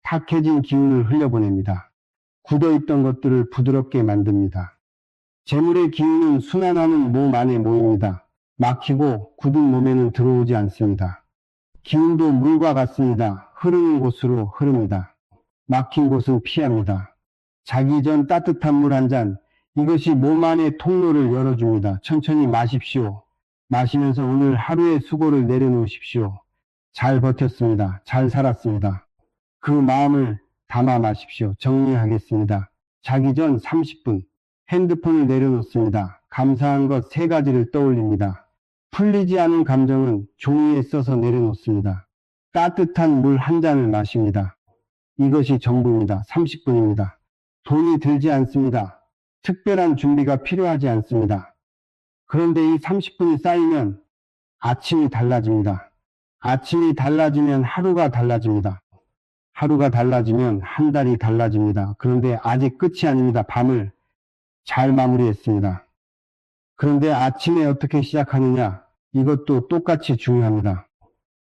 [SPEAKER 1] 탁해진 기운을 흘려보냅니다. 굳어있던 것들을 부드럽게 만듭니다. 재물의 기운은 순환하는 몸 안에 모입니다. 막히고 굳은 몸에는 들어오지 않습니다. 기운도 물과 같습니다. 흐르는 곳으로 흐릅니다. 막힌 곳은 피합니다. 자기 전 따뜻한 물 한 잔, 이것이 몸 안의 통로를 열어줍니다. 천천히 마십시오. 마시면서 오늘 하루의 수고를 내려놓으십시오. 잘 버텼습니다. 잘 살았습니다. 그 마음을 담아 마십시오. 정리하겠습니다. 자기 전 30분 핸드폰을 내려놓습니다. 감사한 것 3가지를 떠올립니다. 풀리지 않은 감정은 종이에 써서 내려놓습니다. 따뜻한 물 한 잔을 마십니다. 이것이 전부입니다. 30분입니다. 돈이 들지 않습니다. 특별한 준비가 필요하지 않습니다. 그런데 이 30분이 쌓이면 아침이 달라집니다. 아침이 달라지면 하루가 달라집니다. 하루가 달라지면 한 달이 달라집니다. 그런데 아직 끝이 아닙니다. 밤을 잘 마무리했습니다. 그런데 아침에 어떻게 시작하느냐? 이것도 똑같이 중요합니다.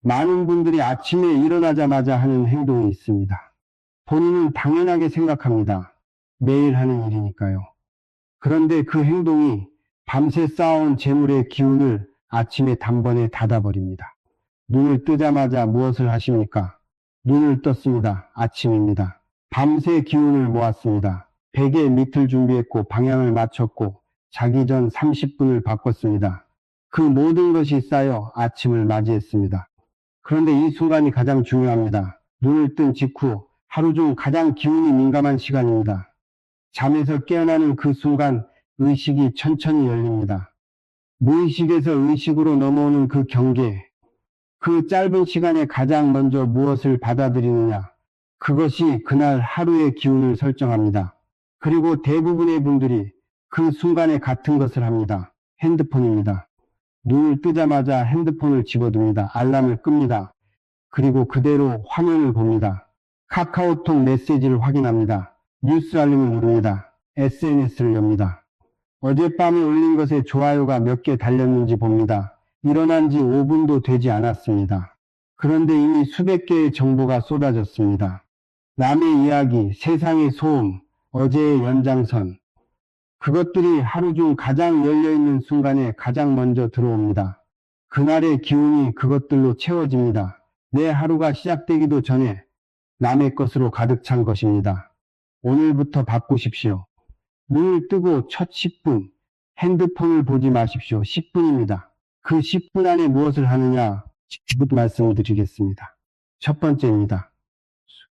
[SPEAKER 1] 많은 분들이 아침에 일어나자마자 하는 행동이 있습니다. 본인은 당연하게 생각합니다. 매일 하는 일이니까요. 그런데 그 행동이 밤새 쌓아온 재물의 기운을 아침에 단번에 닫아버립니다. 눈을 뜨자마자 무엇을 하십니까? 눈을 떴습니다. 아침입니다. 밤새 기운을 모았습니다. 베개 밑을 준비했고 방향을 맞췄고 자기 전 30분을 바꿨습니다. 그 모든 것이 쌓여 아침을 맞이했습니다. 그런데 이 순간이 가장 중요합니다. 눈을 뜬 직후 하루 중 가장 기운이 민감한 시간입니다. 잠에서 깨어나는 그 순간 의식이 천천히 열립니다. 무의식에서 의식으로 넘어오는 그 경계, 그 짧은 시간에 가장 먼저 무엇을 받아들이느냐, 그것이 그날 하루의 기운을 설정합니다. 그리고 대부분의 분들이 그 순간에 같은 것을 합니다. 핸드폰입니다. 눈을 뜨자마자 핸드폰을 집어듭니다. 알람을 끕니다. 그리고 그대로 화면을 봅니다. 카카오톡 메시지를 확인합니다. 뉴스 알림을 누릅니다. SNS를 엽니다. 어젯밤에 올린 것에 좋아요가 몇 개 달렸는지 봅니다. 일어난 지 5분도 되지 않았습니다. 그런데 이미 수백 개의 정보가 쏟아졌습니다. 남의 이야기, 세상의 소음, 어제의 연장선. 그것들이 하루 중 가장 열려있는 순간에 가장 먼저 들어옵니다. 그날의 기운이 그것들로 채워집니다. 내 하루가 시작되기도 전에 남의 것으로 가득 찬 것입니다. 오늘부터 바꾸십시오. 눈을 뜨고 첫 10분, 핸드폰을 보지 마십시오. 10분입니다. 그 10분 안에 무엇을 하느냐? 지금부터 말씀드리겠습니다. 첫 번째입니다.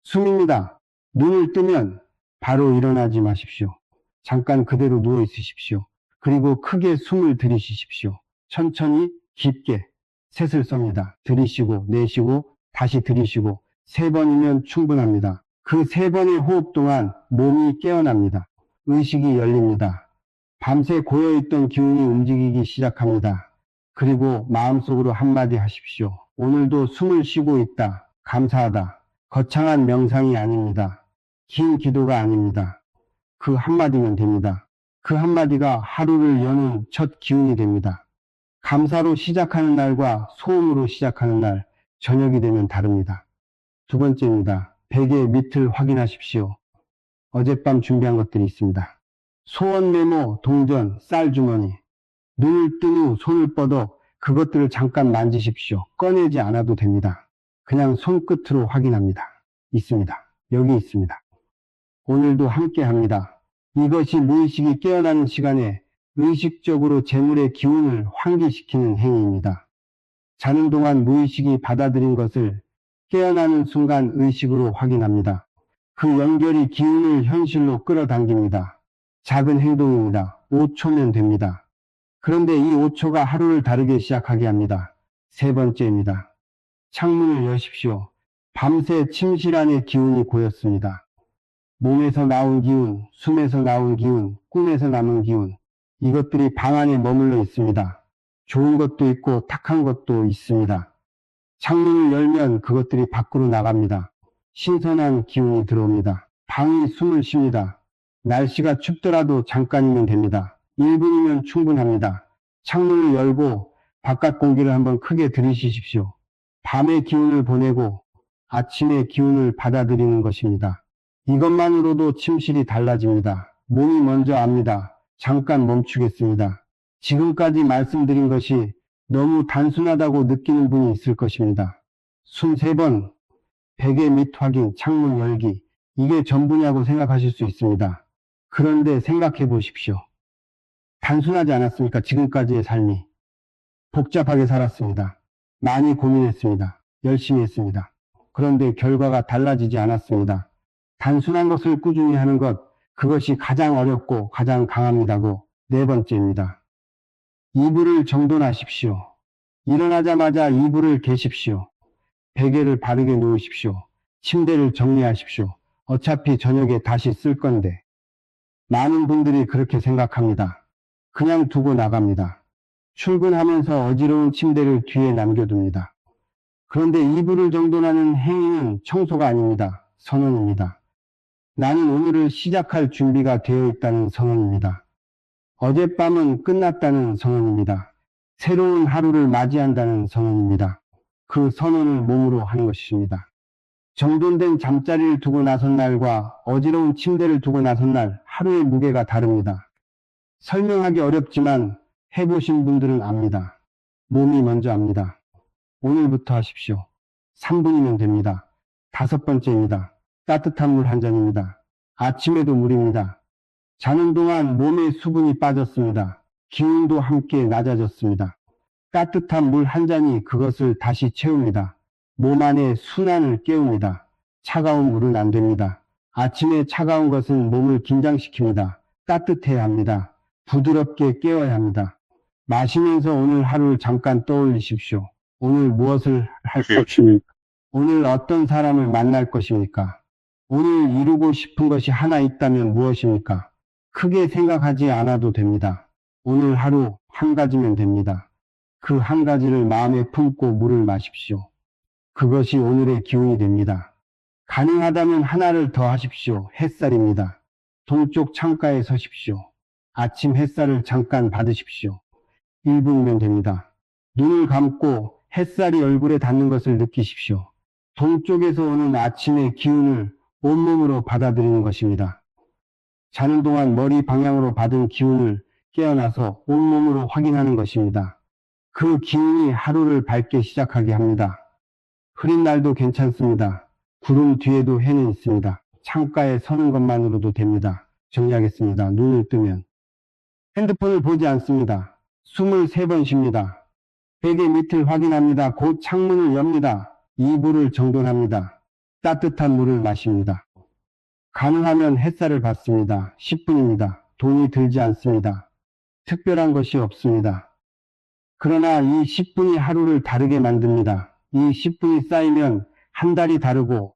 [SPEAKER 1] 숨입니다. 눈을 뜨면 바로 일어나지 마십시오. 잠깐 그대로 누워 있으십시오. 그리고 크게 숨을 들이쉬십시오. 천천히 깊게 셋을 썹니다. 들이쉬고 내쉬고 다시 들이쉬고 3번이면 충분합니다. 그 3번의 호흡 동안 몸이 깨어납니다. 의식이 열립니다. 밤새 고여있던 기운이 움직이기 시작합니다. 그리고 마음속으로 한마디 하십시오. 오늘도 숨을 쉬고 있다. 감사하다. 거창한 명상이 아닙니다. 긴 기도가 아닙니다. 그 한마디면 됩니다. 그 한마디가 하루를 여는 첫 기운이 됩니다. 감사로 시작하는 날과 소음으로 시작하는 날, 저녁이 되면 다릅니다. 두 번째입니다. 베개 밑을 확인하십시오. 어젯밤 준비한 것들이 있습니다. 소원 메모, 동전, 쌀주머니. 눈을 뜬 후 손을 뻗어 그것들을 잠깐 만지십시오. 꺼내지 않아도 됩니다. 그냥 손끝으로 확인합니다. 있습니다. 여기 있습니다. 오늘도 함께 합니다. 이것이 무의식이 깨어나는 시간에 의식적으로 재물의 기운을 환기시키는 행위입니다. 자는 동안 무의식이 받아들인 것을 깨어나는 순간 의식으로 확인합니다. 그 연결이 기운을 현실로 끌어당깁니다. 작은 행동입니다. 5초면 됩니다. 그런데 이 5초가 하루를 다르게 시작하게 합니다. 세 번째입니다. 창문을 여십시오. 밤새 침실 안에 기운이 고였습니다. 몸에서 나온 기운, 숨에서 나온 기운, 꿈에서 남은 기운, 이것들이 방 안에 머물러 있습니다. 좋은 것도 있고 탁한 것도 있습니다. 창문을 열면 그것들이 밖으로 나갑니다. 신선한 기운이 들어옵니다. 방이 숨을 쉽니다. 날씨가 춥더라도 잠깐이면 됩니다. 1분이면 충분합니다. 창문을 열고 바깥 공기를 한번 크게 들이쉬십시오. 밤의 기운을 보내고 아침의 기운을 받아들이는 것입니다. 이것만으로도 침실이 달라집니다. 몸이 먼저 압니다. 잠깐 멈추겠습니다. 지금까지 말씀드린 것이 너무 단순하다고 느끼는 분이 있을 것입니다. 숨 3번, 베개 밑 확인, 창문 열기, 이게 전부냐고 생각하실 수 있습니다. 그런데 생각해 보십시오. 단순하지 않았습니까? 지금까지의 삶이. 복잡하게 살았습니다. 많이 고민했습니다. 열심히 했습니다. 그런데 결과가 달라지지 않았습니다. 단순한 것을 꾸준히 하는 것, 그것이 가장 어렵고 가장 강합니다고. 네 번째입니다. 이불을 정돈하십시오. 일어나자마자 이불을 개십시오. 베개를 바르게 놓으십시오. 침대를 정리하십시오. 어차피 저녁에 다시 쓸 건데. 많은 분들이 그렇게 생각합니다. 그냥 두고 나갑니다. 출근하면서 어지러운 침대를 뒤에 남겨둡니다. 그런데 이불을 정돈하는 행위는 청소가 아닙니다. 선언입니다. 나는 오늘을 시작할 준비가 되어 있다는 선언입니다. 어젯밤은 끝났다는 선언입니다. 새로운 하루를 맞이한다는 선언입니다. 그 선언을 몸으로 하는 것입니다. 정돈된 잠자리를 두고 나선 날과 어지러운 침대를 두고 나선 날 하루의 무게가 다릅니다. 설명하기 어렵지만 해보신 분들은 압니다. 몸이 먼저 압니다. 오늘부터 하십시오. 3분이면 됩니다. 5번째입니다. 따뜻한 물 한 잔입니다. 아침에도 물입니다. 자는 동안 몸에 수분이 빠졌습니다. 기운도 함께 낮아졌습니다. 따뜻한 물 한 잔이 그것을 다시 채웁니다. 몸 안의 순환을 깨웁니다. 차가운 물은 안 됩니다. 아침에 차가운 것은 몸을 긴장시킵니다. 따뜻해야 합니다. 부드럽게 깨워야 합니다. 마시면서 오늘 하루를 잠깐 떠올리십시오. 오늘 무엇을 할 것입니까? 오늘 어떤 사람을 만날 것입니까? 오늘 이루고 싶은 것이 하나 있다면 무엇입니까? 크게 생각하지 않아도 됩니다. 오늘 하루 한 가지면 됩니다. 그 한 가지를 마음에 품고 물을 마십시오. 그것이 오늘의 기운이 됩니다. 가능하다면 하나를 더 하십시오. 햇살입니다. 동쪽 창가에 서십시오. 아침 햇살을 잠깐 받으십시오. 1분이면 됩니다. 눈을 감고 햇살이 얼굴에 닿는 것을 느끼십시오. 동쪽에서 오는 아침의 기운을 온몸으로 받아들이는 것입니다. 자는 동안 머리 방향으로 받은 기운을 깨어나서 온몸으로 확인하는 것입니다. 그 기운이 하루를 밝게 시작하게 합니다. 흐린 날도 괜찮습니다. 구름 뒤에도 해는 있습니다. 창가에 서는 것만으로도 됩니다. 정리하겠습니다. 눈을 뜨면 핸드폰을 보지 않습니다. 숨을 3번 쉽니다. 베개 밑을 확인합니다. 곧 창문을 엽니다. 이불을 정돈합니다. 따뜻한 물을 마십니다. 가능하면 햇살을 받습니다. 10분입니다. 돈이 들지 않습니다. 특별한 것이 없습니다. 그러나 이 10분이 하루를 다르게 만듭니다. 이 10분이 쌓이면 한 달이 다르고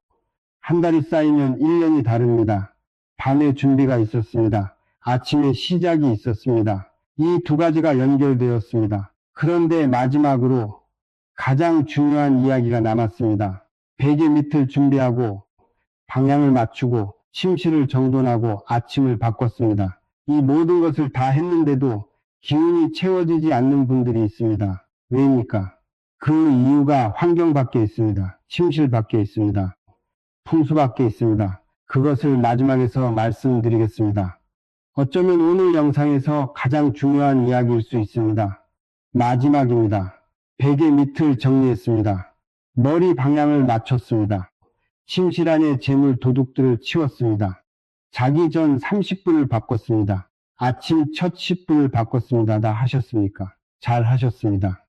[SPEAKER 1] 한 달이 쌓이면 1년이 다릅니다. 밤에 준비가 있었습니다. 아침에 시작이 있었습니다. 이 두 가지가 연결되었습니다. 그런데 마지막으로 가장 중요한 이야기가 남았습니다. 베개 밑을 준비하고 방향을 맞추고 침실을 정돈하고 아침을 바꿨습니다. 이 모든 것을 다 했는데도 기운이 채워지지 않는 분들이 있습니다. 왜입니까? 그 이유가 환경 밖에 있습니다. 침실 밖에 있습니다. 풍수 밖에 있습니다. 그것을 마지막에서 말씀드리겠습니다. 어쩌면 오늘 영상에서 가장 중요한 이야기일 수 있습니다. 마지막입니다. 베개 밑을 정리했습니다. 머리 방향을 맞췄습니다. 침실 안에 재물 도둑들을 치웠습니다. 자기 전 30분을 바꿨습니다. 아침 첫 10분을 바꿨습니다. 다 하셨습니까? 잘 하셨습니다.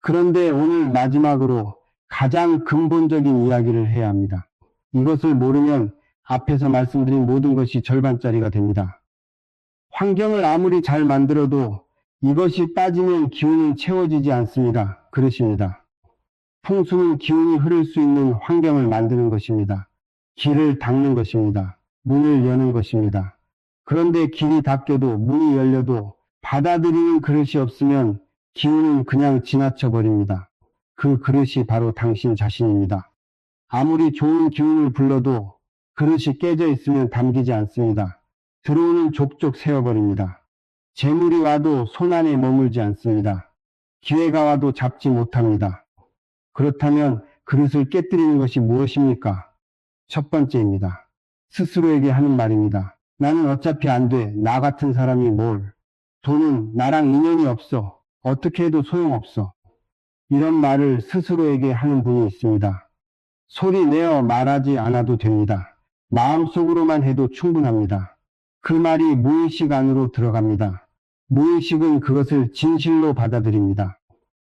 [SPEAKER 1] 그런데 오늘 마지막으로 가장 근본적인 이야기를 해야 합니다. 이것을 모르면 앞에서 말씀드린 모든 것이 절반짜리가 됩니다. 환경을 아무리 잘 만들어도 이것이 빠지면 기운은 채워지지 않습니다. 그릇입니다. 풍수는 기운이 흐를 수 있는 환경을 만드는 것입니다. 길을 닦는 것입니다. 문을 여는 것입니다. 그런데 길이 닫혀도 문이 열려도 받아들이는 그릇이 없으면 기운은 그냥 지나쳐 버립니다. 그 그릇이 바로 당신 자신입니다. 아무리 좋은 기운을 불러도 그릇이 깨져 있으면 담기지 않습니다. 들어오는 족족 세워버립니다. 재물이 와도 손 안에 머물지 않습니다. 기회가 와도 잡지 못합니다. 그렇다면 그릇을 깨뜨리는 것이 무엇입니까? 첫 번째입니다. 스스로에게 하는 말입니다. 나는 어차피 안 돼. 나 같은 사람이 뭘. 돈은 나랑 인연이 없어. 어떻게 해도 소용없어. 이런 말을 스스로에게 하는 분이 있습니다. 소리 내어 말하지 않아도 됩니다. 마음속으로만 해도 충분합니다. 그 말이 무의식 안으로 들어갑니다. 무의식은 그것을 진실로 받아들입니다.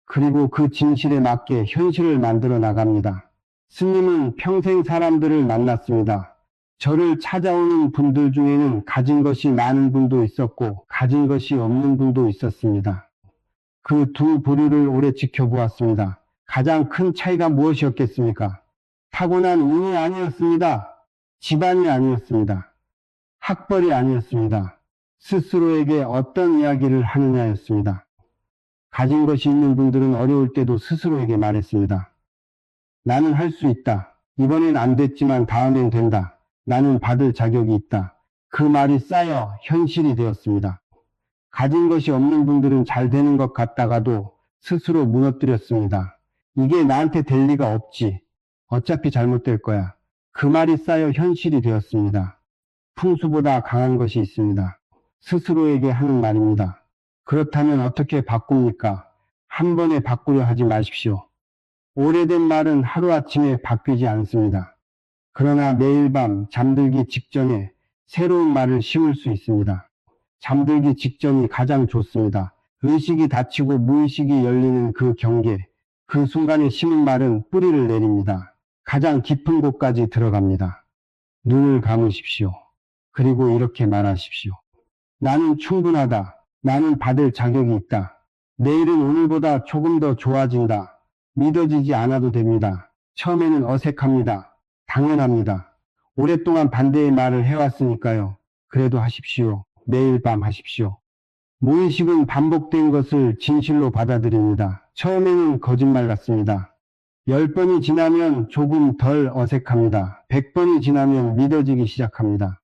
[SPEAKER 1] 그리고 그 진실에 맞게 현실을 만들어 나갑니다. 스님은 평생 사람들을 만났습니다. 저를 찾아오는 분들 중에는 가진 것이 많은 분도 있었고 가진 것이 없는 분도 있었습니다. 그 두 부류를 오래 지켜보았습니다. 가장 큰 차이가 무엇이었겠습니까? 타고난 운이 아니었습니다. 집안이 아니었습니다. 학벌이 아니었습니다. 스스로에게 어떤 이야기를 하느냐였습니다. 가진 것이 있는 분들은 어려울 때도 스스로에게 말했습니다. 나는 할 수 있다. 이번엔 안 됐지만 다음엔 된다. 나는 받을 자격이 있다. 그 말이 쌓여 현실이 되었습니다. 가진 것이 없는 분들은 잘 되는 것 같다가도 스스로 무너뜨렸습니다. 이게 나한테 될 리가 없지. 어차피 잘못될 거야. 그 말이 쌓여 현실이 되었습니다. 풍수보다 강한 것이 있습니다. 스스로에게 하는 말입니다. 그렇다면 어떻게 바꿉니까? 한 번에 바꾸려 하지 마십시오. 오래된 말은 하루아침에 바뀌지 않습니다. 그러나 매일 밤 잠들기 직전에 새로운 말을 심을 수 있습니다. 잠들기 직전이 가장 좋습니다. 의식이 닫히고 무의식이 열리는 그 경계, 그 순간에 심은 말은 뿌리를 내립니다. 가장 깊은 곳까지 들어갑니다. 눈을 감으십시오. 그리고 이렇게 말하십시오. 나는 충분하다. 나는 받을 자격이 있다. 내일은 오늘보다 조금 더 좋아진다. 믿어지지 않아도 됩니다. 처음에는 어색합니다. 당연합니다. 오랫동안 반대의 말을 해왔으니까요. 그래도 하십시오. 매일 밤 하십시오. 무의식은 반복된 것을 진실로 받아들입니다. 처음에는 거짓말 같습니다. 10번이 지나면 조금 덜 어색합니다. 100번이 지나면 믿어지기 시작합니다.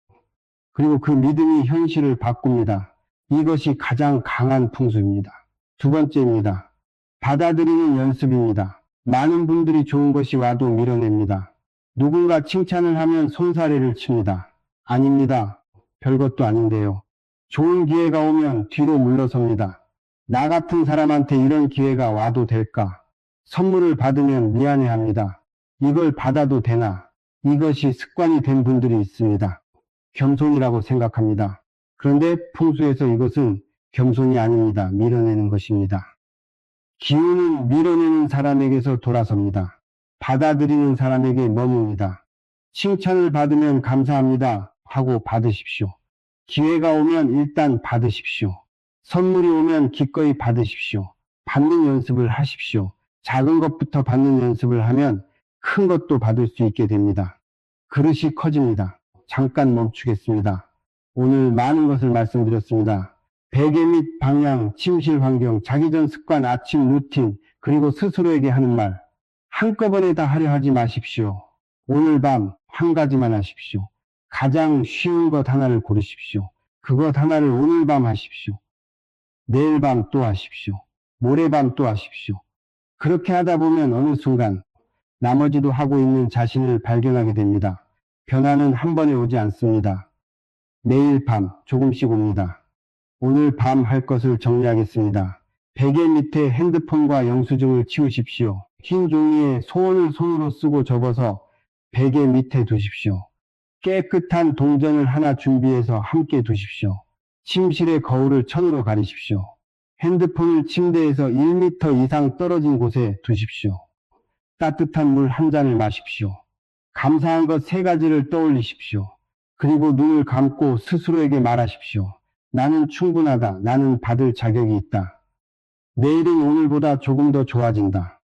[SPEAKER 1] 그리고 그 믿음이 현실을 바꿉니다. 이것이 가장 강한 풍수입니다. 두 번째입니다. 받아들이는 연습입니다. 많은 분들이 좋은 것이 와도 밀어냅니다. 누군가 칭찬을 하면 손사래를 칩니다. 아닙니다. 별것도 아닌데요. 좋은 기회가 오면 뒤로 물러섭니다. 나 같은 사람한테 이런 기회가 와도 될까? 선물을 받으면 미안해합니다. 이걸 받아도 되나? 이것이 습관이 된 분들이 있습니다. 겸손이라고 생각합니다. 그런데 풍수에서 이것은 겸손이 아닙니다. 밀어내는 것입니다. 기운은 밀어내는 사람에게서 돌아섭니다. 받아들이는 사람에게 머뭅니다. 칭찬을 받으면 감사합니다 하고 받으십시오. 기회가 오면 일단 받으십시오. 선물이 오면 기꺼이 받으십시오. 받는 연습을 하십시오. 작은 것부터 받는 연습을 하면 큰 것도 받을 수 있게 됩니다. 그릇이 커집니다. 잠깐 멈추겠습니다. 오늘 많은 것을 말씀드렸습니다. 베개 및 방향, 침실 환경, 자기 전 습관, 아침 루틴, 그리고 스스로에게 하는 말. 한꺼번에 다 하려 하지 마십시오. 오늘 밤 한 가지만 하십시오. 가장 쉬운 것 하나를 고르십시오. 그것 하나를 오늘 밤 하십시오. 내일 밤 또 하십시오. 모레 밤 또 하십시오. 그렇게 하다 보면 어느 순간 나머지도 하고 있는 자신을 발견하게 됩니다. 변화는 한 번에 오지 않습니다. 매일 밤 조금씩 옵니다. 오늘 밤 할 것을 정리하겠습니다. 베개 밑에 핸드폰과 영수증을 치우십시오. 흰 종이에 소원을 손으로 쓰고 접어서 베개 밑에 두십시오. 깨끗한 동전을 하나 준비해서 함께 두십시오. 침실의 거울을 천으로 가리십시오. 핸드폰을 침대에서 1m 이상 떨어진 곳에 두십시오. 따뜻한 물 한 잔을 마십시오. 감사한 것 3가지를 떠올리십시오. 그리고 눈을 감고 스스로에게 말하십시오. 나는 충분하다. 나는 받을 자격이 있다. 내일은 오늘보다 조금 더 좋아진다.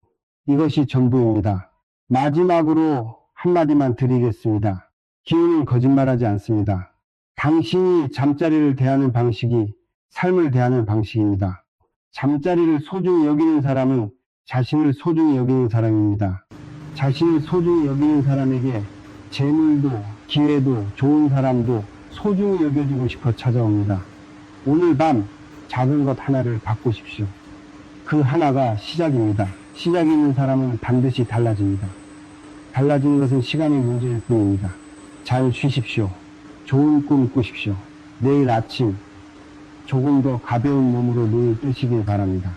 [SPEAKER 1] 이것이 전부입니다. 마지막으로 한마디만 드리겠습니다. 기운은 거짓말하지 않습니다. 당신이 잠자리를 대하는 방식이 삶을 대하는 방식입니다. 잠자리를 소중히 여기는 사람은 자신을 소중히 여기는 사람입니다. 자신을 소중히 여기는 사람에게 재물도, 기회도, 좋은 사람도 소중히 여겨지고 싶어 찾아옵니다. 오늘 밤 작은 것 하나를 바꾸십시오. 그 하나가 시작입니다. 시작이 있는 사람은 반드시 달라집니다. 달라지는 것은 시간의 문제일 뿐입니다. 잘 쉬십시오. 좋은 꿈 꾸십시오. 내일 아침 조금 더 가벼운 몸으로 눈을 뜨시길 바랍니다.